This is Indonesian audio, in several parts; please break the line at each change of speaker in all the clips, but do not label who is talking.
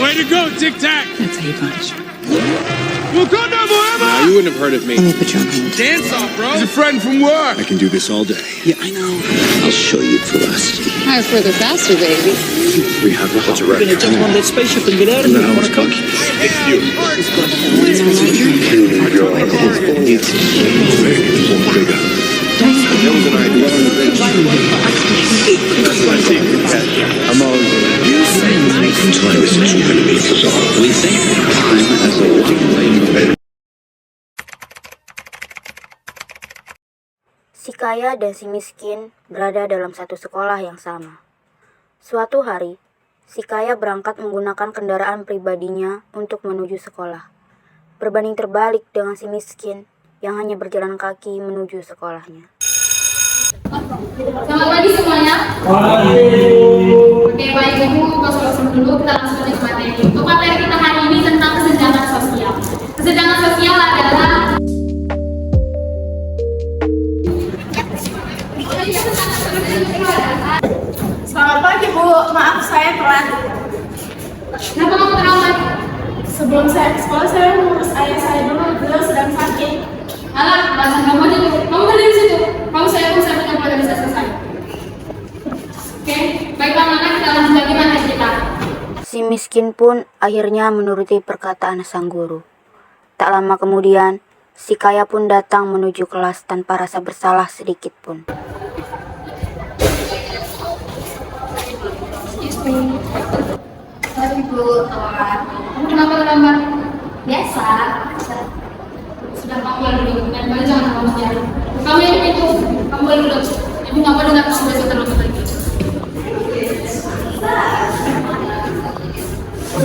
Way to go, Tic Tac!
That's how you punish.
Wakanda forever!
Now, you wouldn't have heard of me.
Let me put you on hold.
Dance off, bro! He's a friend from work!
I can do this all day.
Yeah, I know.
I'll show you ferocity.
Higher, further, faster, baby.
We have a record.
Gonna jump on that spaceship and get out of here.
Now it's cocky.
It's you!
There was an idea on the bench. That's my secret, Captain. I'm always time is a true enemy for all. We think time has a long way to bend.
Si kaya dan si miskin berada dalam satu sekolah yang sama. Suatu hari, si kaya berangkat menggunakan kendaraan pribadinya untuk menuju sekolah. Berbanding terbalik dengan si miskin yang hanya berjalan kaki menuju sekolahnya.
Selamat pagi semuanya. Oke, baik Ibu, kosong dulu, kita langsung ke materi. Untuk materi kita hari ini tentang kesenjangan sosial. Kesenjangan sosial adalah
Selamat pagi Bu, maaf saya telat.
kenapa kamu terawat?
Sebelum saya ke sekolah saya mengurus ayah saya dulu, beliau sedang sakit.
Alah, alasan kamu aja tuh. Kamu berdiri situ. Kamu saya punya pelajaran bisa selesai. Oke, baiklah maka kita lanjut lagi materi kita.
Si miskin pun akhirnya menuruti perkataan sang guru. Tak lama kemudian, si kaya pun datang menuju kelas tanpa rasa bersalah sedikit pun.
Sorry Bu, telat. Kamu kenapa terlambat? Biasa. Sudah kamu boleh duduk, dan boleh jangan kamu bicara. Kamu yang di pintu, kamu boleh duduk. Ibu nggak mau dengar kamu besok terus lagi.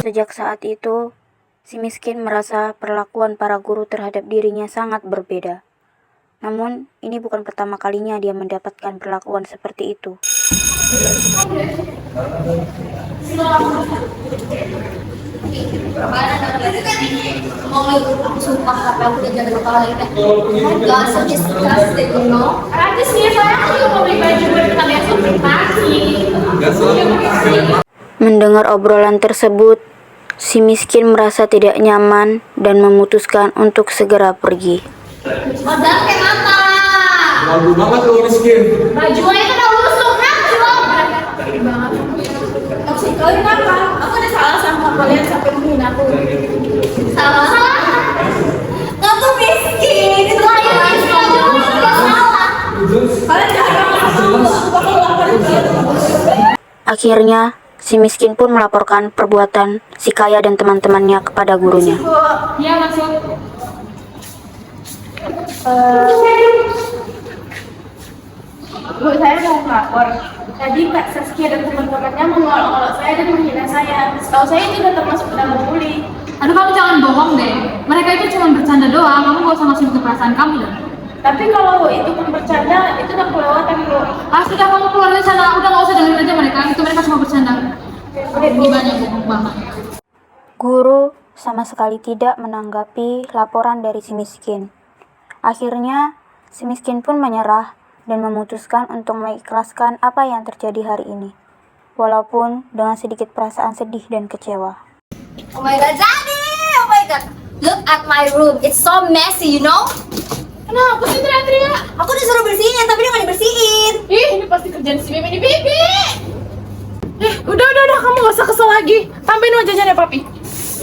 Sejak saat itu, si miskin merasa perlakuan para guru terhadap dirinya sangat berbeda. Namun, ini bukan pertama kalinya dia mendapatkan perlakuan seperti itu.
Aku sumpah HP aku udah jaga kepala ini. Gak disgusting, you know. Ratis nih, soalnya aku juga mau beli baju buat kita besok pagi.
Mendengar obrolan tersebut, si miskin merasa tidak nyaman dan memutuskan untuk segera pergi.
Modal kayak apa?
Lagu banget lu miskin.
Baju aja kan udah lusuk, ngacung.
Toksik kalian apa? Aku ada salah sama kalian sampai menghina aku.
Salah. Kamu miskin. Itu aja miskin. Itu gak salah.
Kalian jangan aku bakal laporin kalian.
Akhirnya, si miskin pun melaporkan perbuatan si kaya dan teman-temannya kepada gurunya.
Iya, masuk.
Bu, saya mau melapor. Tadi Kak Saskia dan teman-temannya mengolok-olok saya dan menghina saya. Setahu saya itu sudah termasuk dalam bully.
Aduh, kamu jangan bohong deh. Mereka itu cuma bercanda doang. Kamu gak usah masukin ke perasaan kamu deh.
Tapi kalau itu pun bercanda, itu udah kelewatan Bu.
Ah, sudah kamu keluar dari sana. Udah gak usah dengerin aja mereka. Itu mereka cuma bercanda. Ini banyak bohong banget.
Guru sama sekali tidak menanggapi laporan dari si miskin. Akhirnya, si miskin pun menyerah dan memutuskan untuk mengikhlaskan apa yang terjadi hari ini, walaupun dengan sedikit perasaan sedih dan kecewa.
Oh my god, Zaddy! Oh my god! Look at my room, it's so messy, you know?
Kenapa sih teriak-teriak?
Aku disuruh bersihin, tapi dia nggak dibersihin.
Ih, ini pasti kerjaan si Bibi. Bibi! Udah, kamu gak usah kesel lagi. Tambahin wajahnya deh, Papi.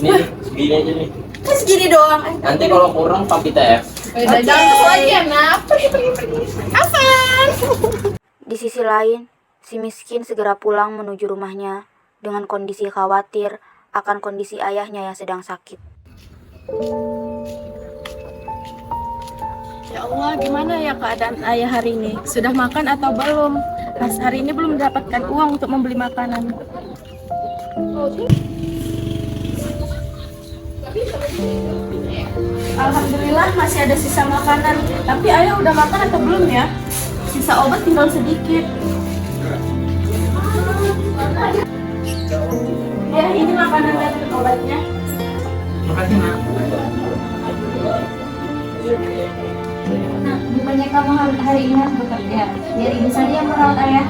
Ini segini aja nih.
Terus gini doang.
Nanti kalau kurang papi TF.
Udah, jangan kesel lagi ya, Nak. Pergi. Afan!
Di sisi lain, si miskin segera pulang menuju rumahnya dengan kondisi khawatir akan kondisi ayahnya yang sedang sakit.
Ya Allah, gimana ya keadaan ayah hari ini? Sudah makan atau belum? Pas hari ini belum mendapatkan uang untuk membeli makanan. Alhamdulillah masih ada sisa makanan. Tapi ayah udah makan atau belum ya? Sisa obat tinggal sedikit. Ya, ini makanan dan obatnya.
Makasih, Nak.
Bukannya kamu hari ini harus bekerja, biar ibu saja yang merawat ayah.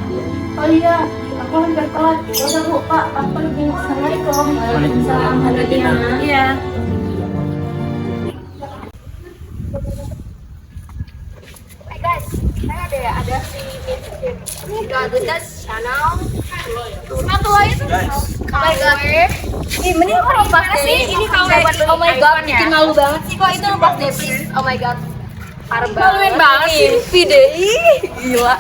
Oh iya, aku pulang biar telat. Ya udah Bu, Pak, aku pergi. Assalamualaikum. Waalaikumsalam. Hati-hati ya. Iya.
Guys, saya ada si Gagudas channel. Satu lagi tuh. Oh my god. Ih, mending kok lepas deh. Ini oh my god, bikin malu banget sih kok itu lepas deh please. Oh my god. Parah banget. Maluin banget sih video. Ih, gila.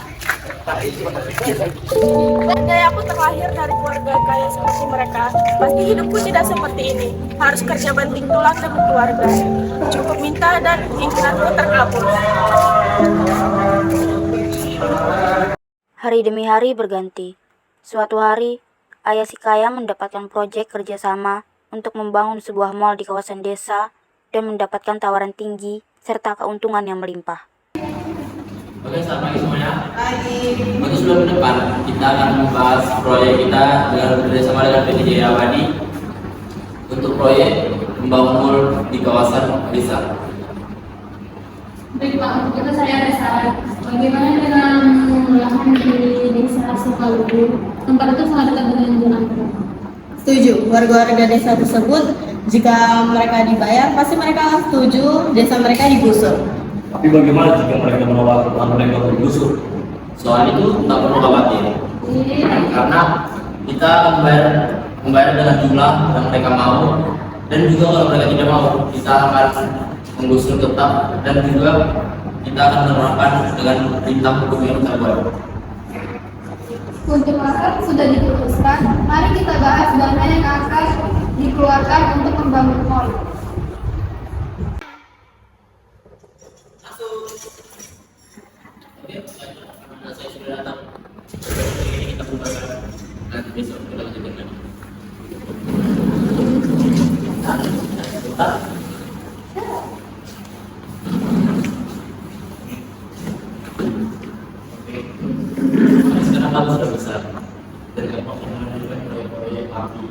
Andai aku terlahir dari keluarga kaya seperti mereka, pasti hidupku tidak seperti ini. Harus kerja banting tulang demi keluarga. Cukup minta dan keinginanku terkabul.
Hari demi hari berganti. Suatu hari, ayah si kaya mendapatkan proyek kerjasama untuk membangun sebuah mal di kawasan desa dan mendapatkan tawaran tinggi serta keuntungan yang melimpah.
Oke, selamat pagi semuanya. Untuk sebelum depan, kita akan membahas proyek kita dengan bekerjasama dengan PT Jaya Abadi untuk proyek membangun mall di kawasan desa.
Baik Pak, untuk saya ada saran. Bagaimana dengan lahan di desa Sukaluyu? Tempat itu sangat dekat dengan jalan.
Setuju, warga-warga desa tersebut jika mereka dibayar pasti mereka akan setuju desa mereka digusur.
Tapi bagaimana jika mereka menolak lahan mereka digusur?
Soal itu tak perlu khawatir, karena kita akan membayar dengan jumlah yang mereka mau, dan juga kalau mereka tidak mau, kita akan menggusur tetap, dan juga kita akan menerapkan dengan perintah hukum yang kita buat.
Untuk akar sudah diputuskan, mari kita bahas dana yang akan dikeluarkan untuk membangun mall.
Oke, karena saya sudah datang, ini kita bubarkan dan besok kita lanjutkan lagi. Sekarang kamu sudah besar dan kamu akan mengajukan proyek-proyek api.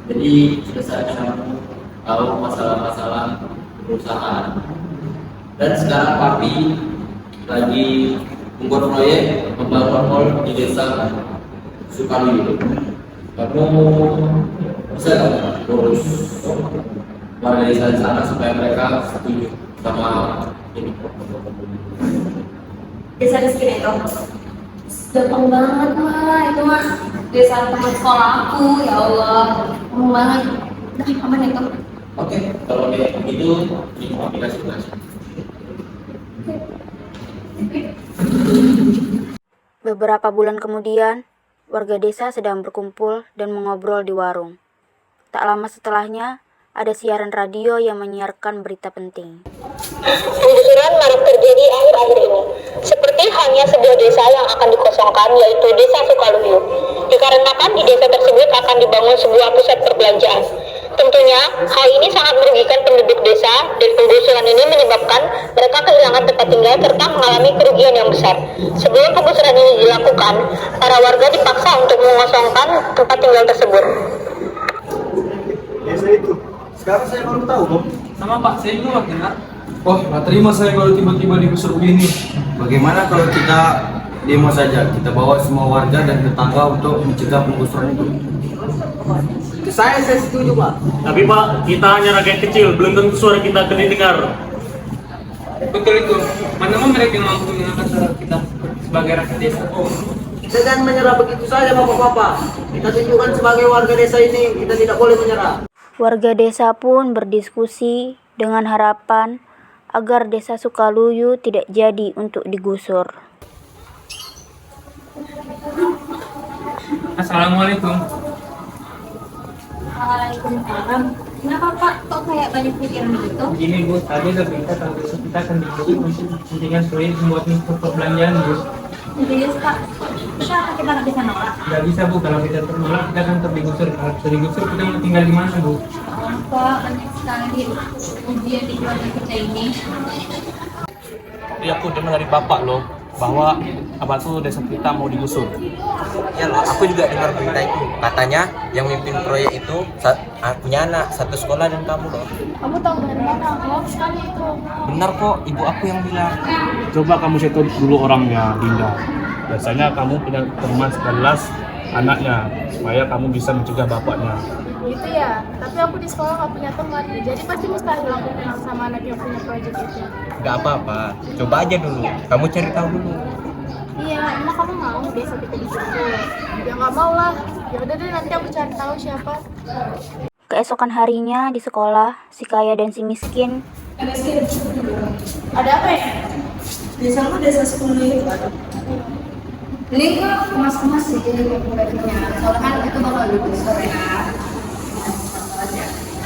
Jadi sudah saatnya kamu tahu masalah-masalah perusahaan. Dan sekarang Papi lagi membuat proyek membangun mall di desa Sukaluyu. Kamu bisa nggak urus warga desa di sana supaya mereka setuju sama ini?
Desa miskin itu gampang banget mah, itu mah desa teman sekolah aku, ya Allah, gampang banget. Udah aman itu.
Oke, kalau kayak begitu ini aplikasi aja.
Beberapa bulan kemudian, warga desa sedang berkumpul dan mengobrol di warung. Tak lama setelahnya, ada siaran radio yang menyiarkan berita penting.
Penggusuran marak terjadi akhir-akhir ini. Seperti hanya sebuah desa yang akan dikosongkan, yaitu Desa Sukaluyu. Dikarenakan di desa tersebut akan dibangun sebuah pusat perbelanjaan. Tentunya, hal ini sangat merugikan penduduk desa, dan penggusuran ini menyebabkan mereka kehilangan tempat tinggal serta mengalami kerugian yang besar. Sebelum penggusuran ini dilakukan, para warga dipaksa untuk mengosongkan tempat tinggal tersebut.
Desa itu, sekarang saya baru tahu, Om.
Sama Pak, saya juga makin lah.
Wah, nggak terima saya kalau tiba-tiba digusur begini.
Bagaimana kalau kita demo saja, kita bawa semua warga dan tetangga untuk mencegah penggusuran itu?
Saya setuju, Pak.
Tapi Pak, kita hanya rakyat kecil, belum tentu suara kita akan didengar.
Betul itu. Mana mereka yang mampu mengangkat suara kita sebagai rakyat desa?
Kita jangan menyerah begitu saja, Bapak-bapak. Kita tunjukkan sebagai warga desa ini, kita tidak boleh menyerah.
Warga desa pun berdiskusi dengan harapan agar desa Sukaluyu tidak jadi untuk digusur.
Assalamualaikum.
Waalaikumsalam. Kenapa Pak? Kok kayak banyak pikiran gitu?
Begini Bu, tadi ada berita kalau besok kita akan digusur untuk kepentingan proyek membuat perbelanjaan Bu.
Serius Pak? Kenapa kita nggak bisa nolak?
Nggak bisa Bu, kalau kita ternolak kita akan terdigusur. Kalau terdigusur kita mau tinggal di mana Bu?
Pak, aneh sekali ujian di keluarga kita ini.
Tadi aku dengar dari bapak loh bahwa apa tuh desa kita mau digusur.
Ya loh, aku juga dengar berita itu. Katanya yang mimpin proyek itu punya anak satu sekolah dan kamu loh.
Kamu tahu dari mana? Hoax sekali itu.
Benar kok, ibu aku yang bilang.
Coba kamu cek dulu orangnya, Dinda. Biasanya kamu punya teman sekelas
anaknya supaya kamu bisa mencegah bapaknya.
Gitu ya, tapi aku di sekolah nggak punya teman, jadi pasti mustahil aku kenal sama anak yang punya proyek itu.
Gak apa-apa, coba aja dulu. Kamu cari tahu dulu.
Iya, emang kamu mau desa kita dijemput? Ya nggak mau lah. Ya udah deh, nanti aku cari tahu siapa.
Keesokan harinya di sekolah, si kaya dan si miskin.
Ada apa ya?
Desa lu desa 10 itu ada.
Ini kok kemas-kemas sih bajunya. Soalnya kan itu bakal digusur ya.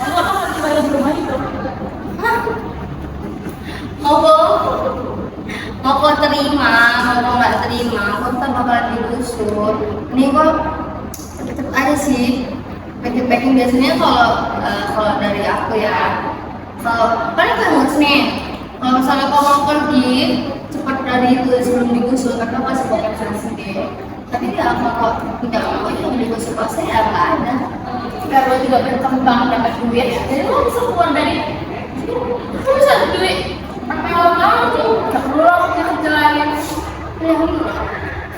Kamu harus dibayar di rumah itu.
Mau kok terima, mau nggak terima, kok ntar bakalan digusur. Ini kok tetep aja sih. Packing biasanya kalau dari aku ya, kalau kan kamu nih, kalau misalnya kamu mau pergi cepat dari itu sebelum digusur karena pasti kompensasi deh. Tapi ya kalau tidak mau yang digusur pasti ya nggak ada. Kalau juga berkembang dapat duit, jadi lo bisa keluar dari, lo bisa duit. Apa yang lo mau tuh? Gak perlu lo kerjaan. Ya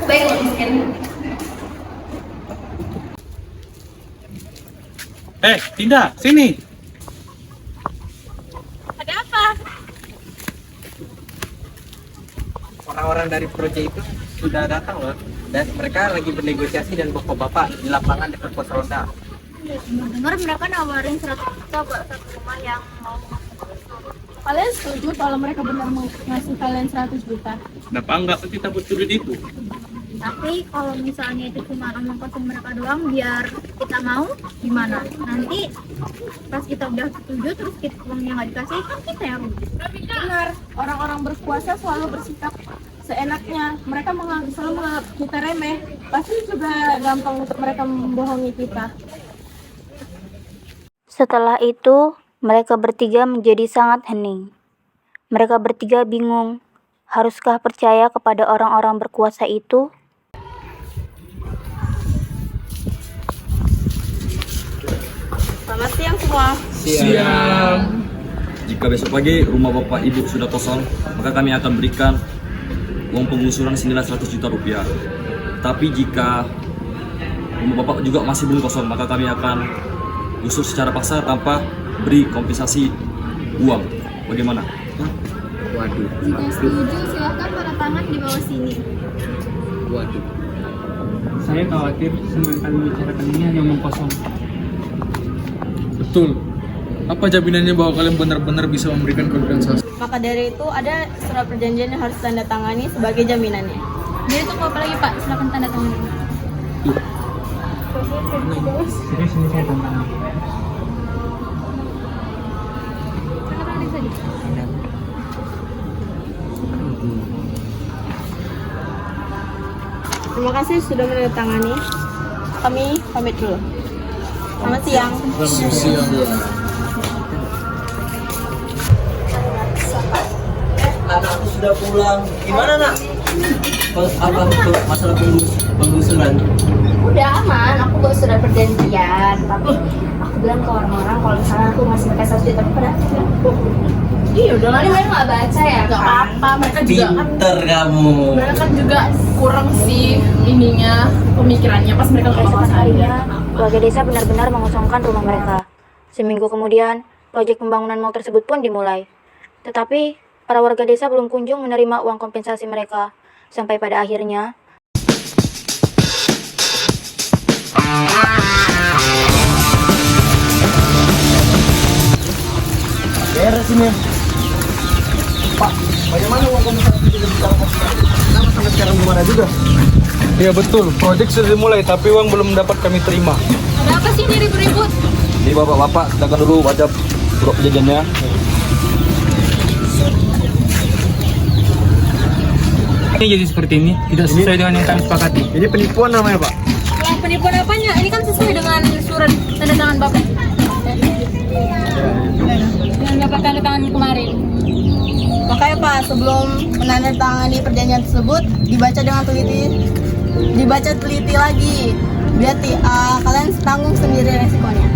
baik lo miskin.
Tinda, sini.
Ada apa?
Orang-orang dari proyek itu sudah datang loh, dan mereka lagi bernegosiasi dan bapak-bapak di lapangan dekat pos ronda.
Dengar mereka nawarin 100 juta buat satu rumah yang mau. Kalian setuju kalau mereka benar mau ngasih kalian 100 juta?
Kenapa enggak kita butuh duit itu?
Tapi kalau misalnya itu cuma omong kosong mereka doang, biar kita mau gimana? Nanti pas kita udah setuju terus kita uangnya nggak dikasih, kan kita yang rugi.
Benar, orang-orang berkuasa selalu bersikap seenaknya. Mereka selalu menganggap kita remeh. Pasti juga gampang untuk mereka membohongi kita.
Setelah itu, mereka bertiga menjadi sangat hening. Mereka bertiga bingung, haruskah percaya kepada orang-orang berkuasa itu?
Selamat siang semua.
Siang. Jika besok pagi rumah bapak ibu sudah kosong, maka kami akan berikan uang penggusuran senilai 100 juta rupiah. Tapi jika rumah bapak juga masih belum kosong, maka kami akan gusur secara paksa tanpa beri kompensasi uang. Bagaimana?
Waduh.
Jika setuju, silahkan tanda tangan di bawah sini.
Waduh.
Saya khawatir semua yang kami bicarakan ini hanya omong kosong.
Betul. Apa jaminannya bahwa kalian benar-benar bisa memberikan kompensasi?
Maka dari itu ada surat perjanjian yang harus tanda tangani sebagai jaminannya.
Jadi tunggu apa lagi Pak? Silahkan tanda tangan.
Serius ini saya tantangan.
Tanda tangan saja.
Terima kasih sudah menandatangani. Kami pamit dulu. Selamat siang.
Anakku sudah pulang. Gimana nak? Apa untuk masalah penggusuran?
Udah aman, aku buat surat perjanjian. Tapi aku bilang ke orang-orang kalau misalnya aku masih pakai 100 juta, tapi pada iya udah lah, mereka nggak baca ya.
Gak apa-apa, mereka juga kan.
Pinter kamu.
Mereka kan juga kurang sih ininya pemikirannya pas mereka
Keesokan harinya, warga desa benar-benar mengosongkan rumah mereka. Seminggu kemudian, proyek pembangunan mal tersebut pun dimulai. Tetapi, para warga desa belum kunjung menerima uang kompensasi mereka. Sampai pada akhirnya,
Beres ini. Pak, bagaimana uang kompensasi tidak dibicarakan? Kenapa sampai sekarang belum ada juga?
Iya betul, proyek sudah dimulai tapi uang belum dapat kami terima.
Ada apa sih ini ribut-ribut?
Ini bapak-bapak, sedangkan dulu baca surat perjanjiannya.
Ini jadi seperti ini, tidak sesuai dengan yang kami sepakati.
Ini penipuan namanya Pak.
Yang penipuan apanya? Ini kan sesuai dengan surat tanda tangan Bapak. Yang dapat tanda tangan kemarin.
Makanya Pak, sebelum menandatangani perjanjian tersebut dibaca dengan teliti lagi. Biar kalian tanggung sendiri resikonya.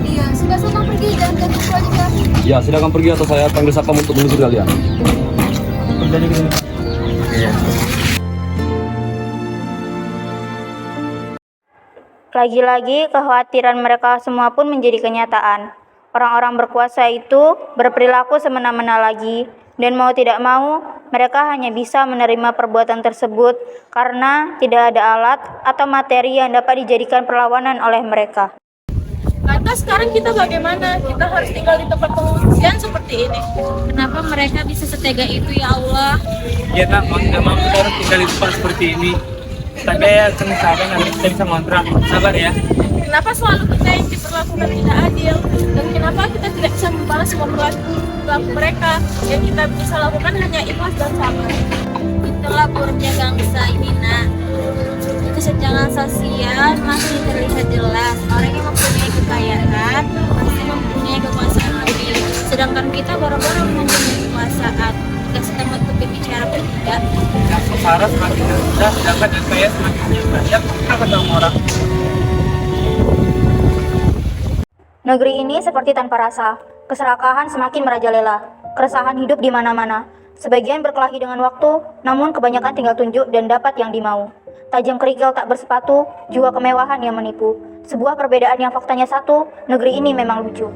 Iya, sudah senang pergi dan ganggu proyek kami.
Ya, silakan pergi atau saya panggil satpam untuk mengusir kalian.
Kerjanya gini.
Lagi-lagi kekhawatiran mereka semua pun menjadi kenyataan. Orang-orang berkuasa itu berperilaku semena-mena lagi, dan mau tidak mau, mereka hanya bisa menerima perbuatan tersebut karena tidak ada alat atau materi yang dapat dijadikan perlawanan oleh mereka.
Lantas sekarang kita bagaimana? Kita harus tinggal di tempat pengungsian seperti ini.
Kenapa mereka bisa setega itu ya Allah?
Ya tak, mau tidak mau kita harus tinggal di tempat seperti ini. Tapi ya keniscayaan nanti kita bisa ngontrak. Sabar ya.
Kenapa selalu kita yang diperlakukan tidak adil? Dan kenapa kita tidak bisa membalas semua perilaku mereka? Yang kita bisa lakukan hanya ikhlas dan sabar.
Itulah buruknya bangsa ini, nak. Kesenjangan sosial masih terlihat jelas. Orang yang mempunyai kekayaan masih mempunyai kekuasaan lebih, sedangkan kita baru-baru mempunyai kekuasaan. Dikasih tempat untuk berbicara pun tidak.
Yang sengsara semakin rendah, sedangkan yang kaya semakin banyak. Kita ketemu orang.
Negeri ini seperti tanpa rasa, keserakahan semakin merajalela, keresahan hidup di mana-mana. Sebagian berkelahi dengan waktu, namun kebanyakan tinggal tunjuk dan dapat yang dimau. Tajam kerikil tak bersepatu, jua kemewahan yang menipu. Sebuah perbedaan yang faktanya satu, negeri ini memang lucu.